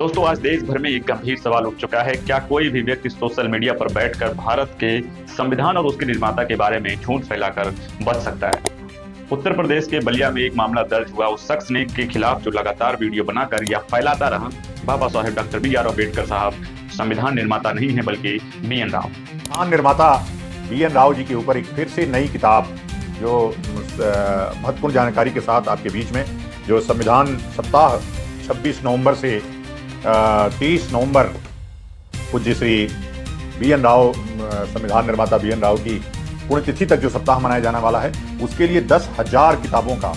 दोस्तों, आज देश भर में एक गंभीर सवाल उठ चुका है। क्या कोई भी व्यक्ति सोशल मीडिया पर बैठकर भारत के संविधान और उसके निर्माता के बारे में झूठ फैलाकर बच सकता है? उत्तर प्रदेश के बलिया में एक मामला दर्ज हुआ उस शख्स ने के खिलाफ जो लगातार वीडियो बनाकर या फैलाता रहा। Baba Saheb doctor B R. अम्बेडकर साहब संविधान निर्माता नहीं है बल्कि बी.एन. राव। संविधान निर्माता बी.एन. राव जी के ऊपर एक फिर से नई किताब जो महत्वपूर्ण जानकारी के साथ आपके बीच में, जो संविधान सप्ताह 26 नवंबर से 30 नवंबर पूज्य श्री बी.एन. राव, संविधान निर्माता बी.एन. राव की पुण्यतिथि तक जो सप्ताह मनाया जाने वाला है, उसके लिए 10,000 किताबों का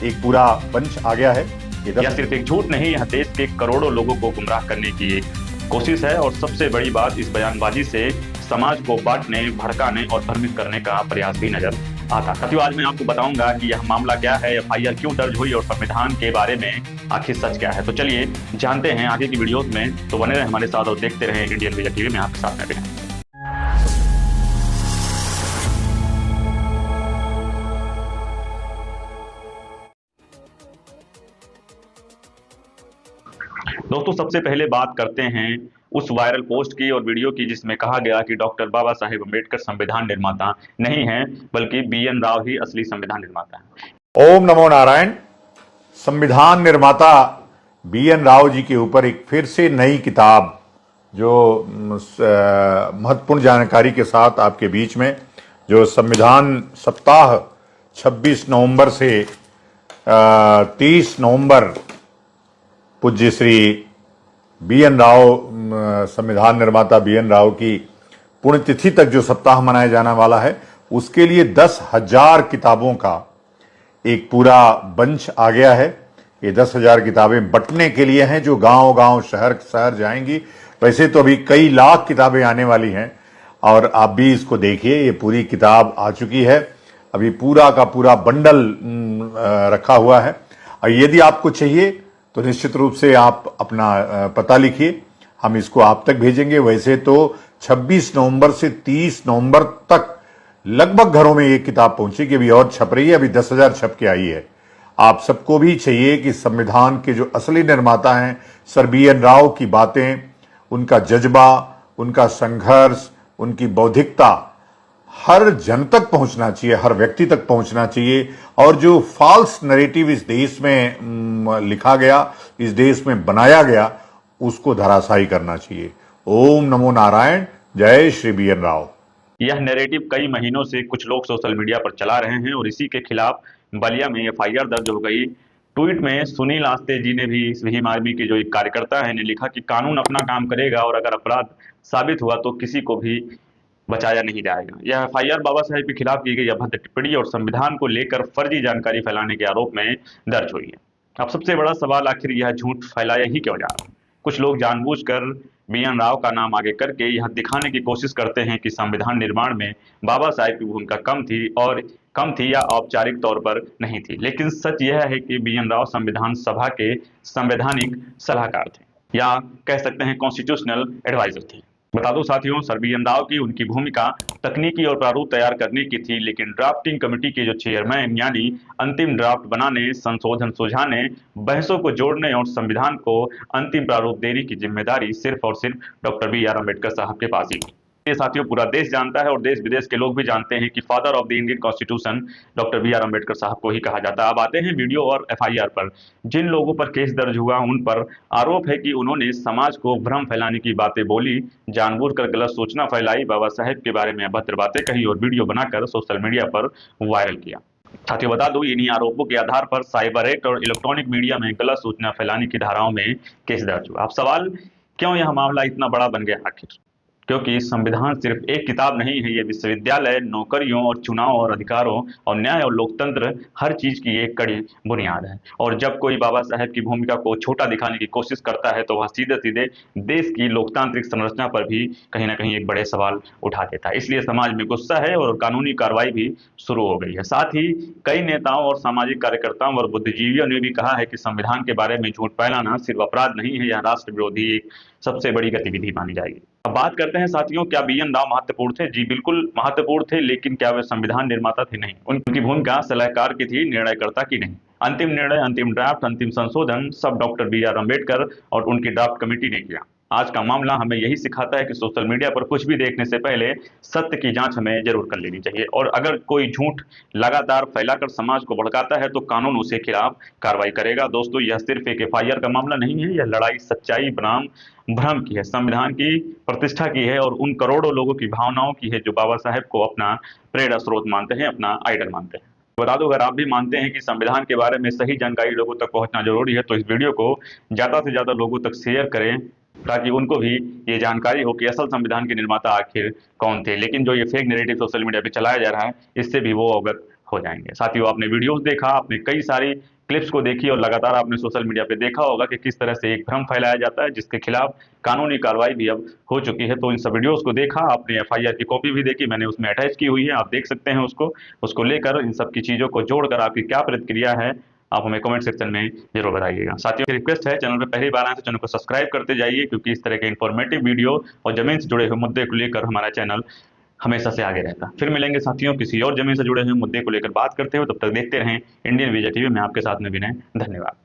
एक पूरा बंच आ गया है। यह सिर्फ एक झूठ नहीं, यह देश के करोड़ों लोगों को गुमराह करने की एक कोशिश है और सबसे बड़ी बात, इस बयानबाजी से समाज को बांटने, भड़काने और भ्रमित करने का प्रयास भी नजर आता। साथियों, आज मैं आपको बताऊंगा कि यह मामला क्या है, एफआईआर क्यों दर्ज हुई और संविधान के बारे में आखिर सच क्या है। तो चलिए जानते हैं आगे की वीडियोस में। तो बने रहे हमारे साथ और देखते रहे इंडियन विजय टीवी में आपके साथ में। दोस्तों, सबसे पहले बात करते हैं उस वायरल पोस्ट की और वीडियो की जिसमें कहा गया कि डॉक्टर बाबा साहेब अम्बेडकर संविधान निर्माता नहीं हैं बल्कि बी.एन. राव ही असली संविधान निर्माता हैं। ओम नमो नारायण। संविधान निर्माता बी.एन. राव जी के ऊपर एक फिर से नई किताब जो महत्वपूर्ण जानकारी के साथ आपके बीच में, जो संविधान सप्ताह 26 नवंबर से 30 नवंबर पूज्य श्री बी.एन. राव, संविधान निर्माता बी.एन. राव की पुण्यतिथि तक जो सप्ताह मनाया जाने वाला है, उसके लिए 10,000 किताबों का एक पूरा बंच आ गया है। ये 10,000 किताबें बंटने के लिए हैं, जो गांव-गांव, शहर जाएंगी। वैसे तो अभी कई लाख किताबें आने वाली हैं और आप भी इसको देखिए, ये पूरी किताब आ चुकी है। अभी पूरा का पूरा बंडल रखा हुआ है और यदि आपको चाहिए तो निश्चित रूप से आप अपना पता लिखिए, हम इसको आप तक भेजेंगे। वैसे तो 26 नवंबर से 30 नवंबर तक लगभग घरों में ये किताब पहुंचेगी, अभी और छप रही है, अभी 10,000 छप के आई है। आप सबको भी चाहिए कि संविधान के जो असली निर्माता हैं सर बी.एन. राव की बातें, उनका जज्बा, उनका संघर्ष, उनकी बौद्धिकता हर जन तक पहुंचना चाहिए, हर व्यक्ति तक पहुंचना चाहिए। और जो फॉल्स नैरेटिव इस देश में लिखा गया, इस देश में बनाया गया, उसको धराशायी करना चाहिए। ओम नमो नारायण। जय श्री बी.एन. राव। यह नैरेटिव कई महीनों से कुछ लोग सोशल मीडिया पर चला रहे हैं और इसी के खिलाफ बलिया में एफआईआर दर्ज हो गई। ट्वीट में सुनील आस्ते जी ने भी, भीम आर्मी के जो एक कार्यकर्ता है, ने लिखा कि कानून अपना काम करेगा और अगर अपराध साबित हुआ तो किसी को भी बचाया नहीं जाएगा। यह एफआईआर बाबा साहेब के खिलाफ की गई अभद्र टिप्पणी और संविधान को लेकर फर्जी जानकारी फैलाने के आरोप में दर्ज हुई है। अब सबसे बड़ा सवाल, आखिर यह झूठ फैलाया ही क्यों जा रहा है? कुछ लोग जानबूझकर बी.एन. राव का नाम आगे करके यह दिखाने की कोशिश करते हैं कि संविधान निर्माण में बाबा साहेब की भूमिका कम थी या औपचारिक तौर पर नहीं थी। लेकिन सच यह है कि बी.एन. राव संविधान सभा के संवैधानिक सलाहकार थे, या कह सकते हैं कॉन्स्टिट्यूशनल एडवाइजर थे। बता दो साथियों, सर बी.एन. राव की उनकी भूमिका तकनीकी और प्रारूप तैयार करने की थी, लेकिन ड्राफ्टिंग कमेटी के जो चेयरमैन, यानी अंतिम ड्राफ्ट बनाने, संशोधन सुझाने, बहसों को जोड़ने और संविधान को अंतिम प्रारूप देने की जिम्मेदारी सिर्फ और सिर्फ डॉक्टर बी.आर. अम्बेडकर साहब के पास ही थी। ये साथियों पूरा देश जानता है और देश विदेश के लोग भी जानते हैं कि father of the Indian constitution doctor B R. Ambedkar sahab को ही कहा जाता है। अब आते हैं वीडियो और एफआईआर पर। जिन लोगों पर केस दर्ज हुआ, उन पर आरोप है कि उन्होंने समाज को भ्रम फैलाने की बातें बोली, जानबूझकर गलत सूचना फैलाई, बाबा साहेब के बारे में अभद्र बातें कही और वीडियो बनाकर सोशल मीडिया पर वायरल किया। साथियों बता दूं, इन्हीं आरोपों के आधार पर साइबर एक्ट और इलेक्ट्रॉनिक मीडिया में गलत सूचना फैलाने की धाराओं में केस दर्ज हुआ। अब सवाल, क्यों यह मामला इतना बड़ा बन गया आखिर? क्योंकि संविधान सिर्फ एक किताब नहीं है, ये विश्वविद्यालय, नौकरियों और चुनाव और अधिकारों और न्याय और लोकतंत्र, हर चीज की एक कड़ी बुनियाद है। और जब कोई बाबा साहेब की भूमिका को छोटा दिखाने की कोशिश करता है तो वह सीधे सीधे देश की लोकतांत्रिक संरचना पर भी कहीं ना कहीं एक बड़े सवाल उठा देता है। इसलिए समाज में गुस्सा है और कानूनी कार्रवाई भी शुरू हो गई है। साथ ही कई नेताओं और सामाजिक कार्यकर्ताओं और बुद्धिजीवियों ने भी कहा है कि संविधान के बारे में झूठ फैलाना सिर्फ अपराध नहीं है, यह राष्ट्र विरोधी एक सबसे बड़ी गतिविधि मानी जाएगी। अब बात करते हैं साथियों, क्या बी.एन. राव महत्वपूर्ण थे? जी बिल्कुल महत्वपूर्ण थे, लेकिन क्या वे संविधान निर्माता थे? नहीं। उनकी भूमिका सलाहकार की थी, निर्णयकर्ता की नहीं। अंतिम निर्णय, अंतिम ड्राफ्ट, अंतिम संशोधन सब डॉक्टर BR अम्बेडकर और उनकी ड्राफ्ट कमेटी ने किया। आज का मामला हमें यही सिखाता है कि सोशल मीडिया पर कुछ भी देखने से पहले सत्य की जांच हमें जरूर कर लेनी चाहिए, और अगर कोई झूठ लगातार फैलाकर समाज को भड़काता है तो कानून उसके खिलाफ कार्रवाई करेगा। दोस्तों, यह सिर्फ एक FIR का मामला नहीं है, यह लड़ाई सच्चाई बनाम भ्रम की है, संविधान की प्रतिष्ठा की है और उन करोड़ों लोगों की भावनाओं की है जो बाबा साहेब को अपना प्रेरणा स्रोत मानते हैं, अपना आइडल मानते हैं। बता दो, अगर आप भी मानते हैं कि संविधान के बारे में सही जानकारी लोगों तक पहुंचना जरूरी है तो इस वीडियो को ज्यादा से ज्यादा लोगों तक शेयर करें, ताकि उनको भी ये जानकारी हो कि असल संविधान के निर्माता आखिर कौन थे। लेकिन जो ये फेक नैरेटिव सोशल मीडिया पे चलाया जा रहा है, इससे भी वो अवगत हो जाएंगे। साथियों, आपने वीडियोस देखा, आपने कई सारी क्लिप्स को देखी और लगातार आपने सोशल मीडिया पे देखा होगा कि किस तरह से एक भ्रम फैलाया जाता है, जिसके खिलाफ कानूनी कार्रवाई भी अब हो चुकी है। तो इन सब वीडियोस को देखा आपने, FIR की कॉपी भी देखी, मैंने उसमें अटैच की हुई है, आप देख सकते हैं उसको लेकर इन सब की चीजों को जोड़कर आपकी क्या प्रतिक्रिया है, आप हमें कमेंट सेक्शन में जरूर बताइएगा। साथियों, रिक्वेस्ट है, चैनल पर पहली बार आए तो चैनल को सब्सक्राइब करते जाइए, क्योंकि इस तरह के इन्फॉर्मेटिव वीडियो और जमीन से जुड़े हुए मुद्दे को लेकर हमारा चैनल हमेशा से आगे रहता। फिर मिलेंगे साथियों किसी और जमीन से जुड़े हुए मुद्दे को लेकर बात करते हुए, तब तक देखते रहें इंडियन विजय TV। मैं आपके साथ में विनय, धन्यवाद।